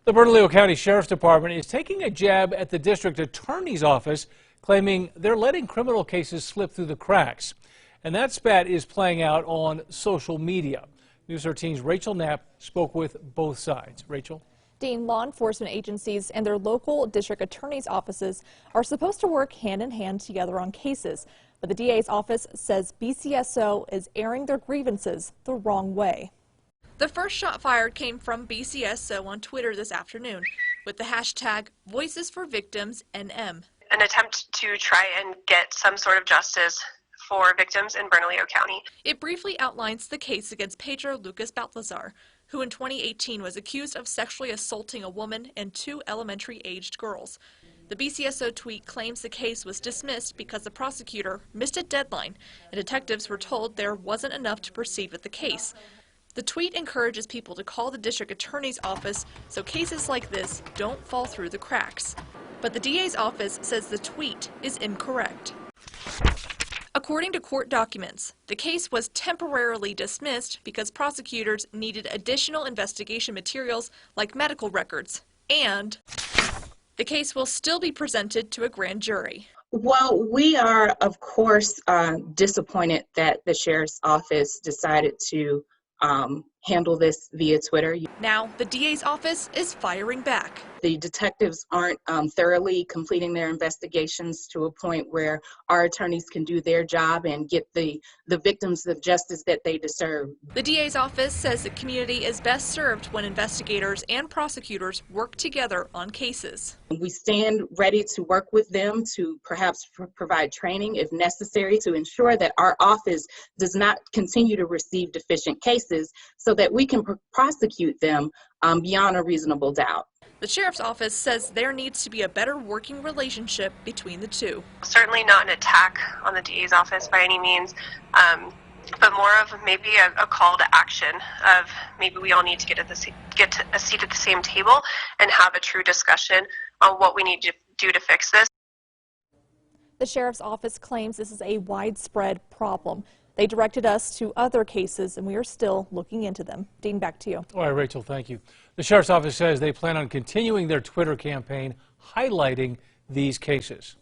The Bernalillo County Sheriff's Department is taking a jab at the district attorney's office, claiming they're letting criminal cases slip through the cracks. And that spat is playing out on social media. News 13's Rachel Knapp spoke with both sides. Rachel? Dean, law enforcement agencies and their local district attorney's offices are supposed to work hand in hand together on cases. But the DA's office says BCSO is airing their grievances the wrong way. The first shot fired came from BCSO on Twitter this afternoon with the hashtag #VoicesForVictimsNM. An attempt to try and get some sort of justice for victims in Bernalillo County. It briefly outlines the case against Pedro Lucas Baltazar, who in 2018 was accused of sexually assaulting a woman and 2 elementary-aged girls. The BCSO tweet claims the case was dismissed because the prosecutor missed a deadline and detectives were told there wasn't enough to proceed with the case. The tweet encourages people to call the district attorney's office so cases like this don't fall through the cracks. But the DA's office says the tweet is incorrect. According to court documents, the case was temporarily dismissed because prosecutors needed additional investigation materials like medical records, and the case will still be presented to a grand jury. Well, we are, of course, disappointed that the sheriff's office decided to handle this via Twitter. Now, the DA's office is firing back. The detectives aren't thoroughly completing their investigations to a point where our attorneys can do their job and get the victims the justice that they deserve. The DA's office says the community is best served when investigators and prosecutors work together on cases. We stand ready to work with them to perhaps provide training if necessary to ensure that our office does not continue to receive deficient cases so that we can prosecute them beyond a reasonable doubt. The sheriff's office says there needs to be a better working relationship between the two. Certainly not an attack on the DA's office by any means, but more of maybe a call to action of maybe we all need to get a seat at the same table and have a true discussion on what we need to do to fix this. The sheriff's office claims this is a widespread problem. They directed us to other cases, and we are still looking into them. Dean, back to you. All right, Rachel, thank you. The sheriff's office says they plan on continuing their Twitter campaign highlighting these cases.